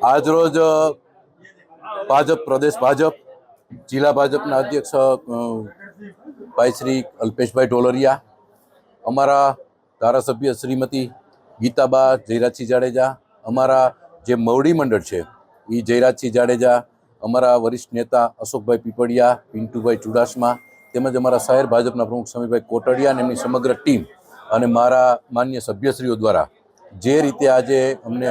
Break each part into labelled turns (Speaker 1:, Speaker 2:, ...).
Speaker 1: આજરોજ ભાજપ પ્રદેશ ભાજપ જિલ્લા ભાજપના અધ્યક્ષ ભાઈ શ્રી અલ્પેશભાઈ ઢોલરિયા, અમારા ધારાસભ્ય શ્રીમતી ગીતાબા જયરાજસિંહ જાડેજા, અમારા જે મવડી મંડળ છે એ જયરાજસિંહ જાડેજા, અમારા વરિષ્ઠ નેતા અશોકભાઈ પીપળિયા, પિન્ટુભાઈ ચુડાસમા, તેમજ અમારા શહેર ભાજપના પ્રમુખ સમીરભાઈ કોટડિયા અને એમની સમગ્ર ટીમ અને મારા માન્ય સભ્યશ્રીઓ દ્વારા જે રીતે આજે અમને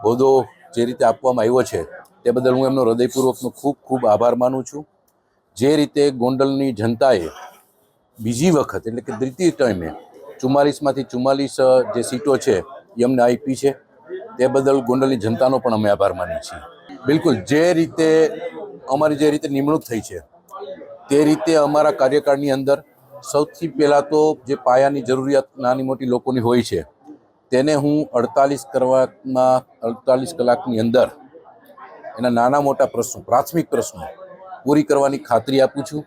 Speaker 1: હોદ્દો જે રીતે આપવામાં આવ્યો છે તે બદલ હું એમનો હૃદયપૂર્વકનો ખૂબ ખૂબ આભાર માનું છું. જે રીતે ગોંડલની જનતાએ બીજી વખત એટલે કે દ્વિતીય ટાઈમે 44માંથી 44 જે સીટો છે એ અમને આપી છે તે બદલ ગોંડલની જનતાનો પણ અમે આભાર માનીએ છીએ. બિલકુલ જે રીતે અમારી જે રીતે નિમણૂક થઈ છે તે રીતે અમારા કાર્યકાળની અંદર સૌથી પહેલાં તો જે પાયાની જરૂરિયાત નાની મોટી લોકોની હોય છે તેને હું 48 કલાકની અંદર એના નાના મોટા પ્રશ્નો, પ્રાથમિક પ્રશ્નો પૂરી કરવાની ખાતરી આપું છું.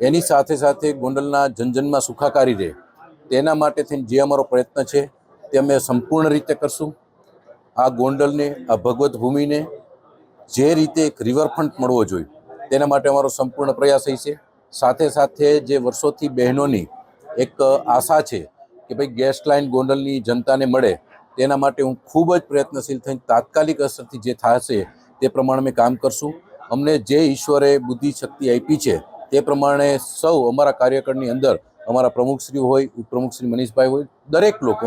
Speaker 1: એની સાથે સાથે ગોંડલના જનજનમાં સુખાકારી રહે તેના માટે થઈને જે અમારો પ્રયત્ન છે તે અમે સંપૂર્ણ રીતે કરશું. આ ગોંડલને, આ ભગવત ભૂમિને જે રીતે એક રિવરફ્રન્ટ મળવો જોઈએ તેના માટે અમારો સંપૂર્ણ પ્રયાસ છે. સાથે સાથે જે વર્ષોથી બહેનોની એક આશા છે કે ભાઈ ગેસ લાઇન ગોંડલની જનતાને મળે તેના માટે હું ખૂબ જ પ્રયત્નશીલ થઈને તાત્કાલિક અસરથી જે થશે તે પ્રમાણે અમે કામ કરશું. અમને જે ઈશ્વરે બુદ્ધિ શક્તિ આપી છે તે પ્રમાણે સૌ અમારા કાર્યકરની અંદર અમારા પ્રમુખશ્રી હોય, ઉપપ્રમુખશ્રી મનીષભાઈ હોય, દરેક લોકો,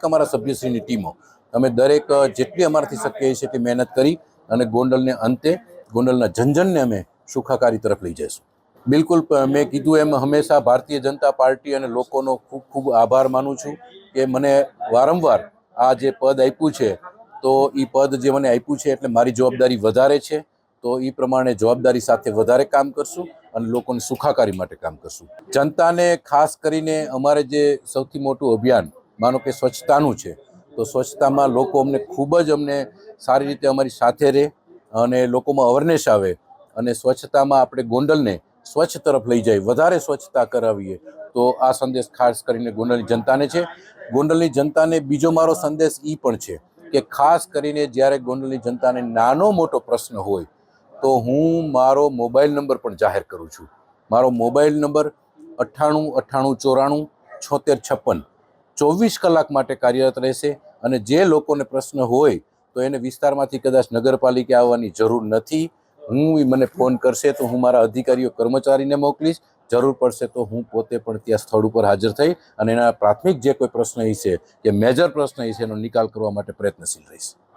Speaker 1: અમારા સભ્યશ્રીની ટીમો, અમે દરેક જેટલી અમારાથી શક્ય છે તે મહેનત કરી અને ગોંડલને અંતે ગોંડલના જનજનને અમે સુખાકારી તરફ લઈ જઈશું. બિલકુલ, મેં કીધું એમ હંમેશા ભારતીય જનતા પાર્ટી અને લોકોનો ખૂબ ખૂબ આભાર માનું છું કે મને વારંવાર આ જે પદ આપ્યું છે તો એ પદ જે મને આપ્યું છે એટલે મારી જવાબદારી વધારે છે, તો એ પ્રમાણે જવાબદારી સાથે વધારે કામ કરશું અને લોકોની સુખાકારી માટે કામ કરશું. જનતાને ખાસ કરીને અમારે જે સૌથી મોટું અભિયાન માનો કે સ્વચ્છતાનું છે, તો સ્વચ્છતામાં લોકો ખૂબ જ સારી રીતે અમારી સાથે રહે અને લોકોમાં અવેરનેસ આવે અને સ્વચ્છતામાં આપણે ગોંડલને સ્વચ્છ તરફ લઈ જાય, વધારે સ્વચ્છતા કરાવીએ, તો આ સંદેશ ખાસ કરીને ગોંડલની જનતાને છે. ગોંડલની જનતાને બીજો મારો સંદેશ એ પણ છે કે ખાસ કરીને જ્યારે ગોંડલની જનતાને નાનો મોટો પ્રશ્ન હોય તો હું મારો મોબાઈલ નંબર પણ જાહેર કરું છું. મારો મોબાઈલ નંબર 9898947656 24 કલાક માટે કાર્યરત રહેશે અને જે લોકોને પ્રશ્ન હોય તો એને વિસ્તારમાંથી કદાચ નગરપાલિકા આવવાની જરૂર નથી. મને ફોન કરશે તો હું મારા અધિકારીઓ કર્મચારીને મોકલીશ. જરૂર પડશે તો હું પોતે પણ ત્યાં સ્થળ ઉપર હાજર થઈ અને એના પ્રાથમિક જે કોઈ પ્રશ્ન છે કે મેજર પ્રશ્ન છે એનો નિકાલ કરવા માટે પ્રયત્નશીલ રહીશ.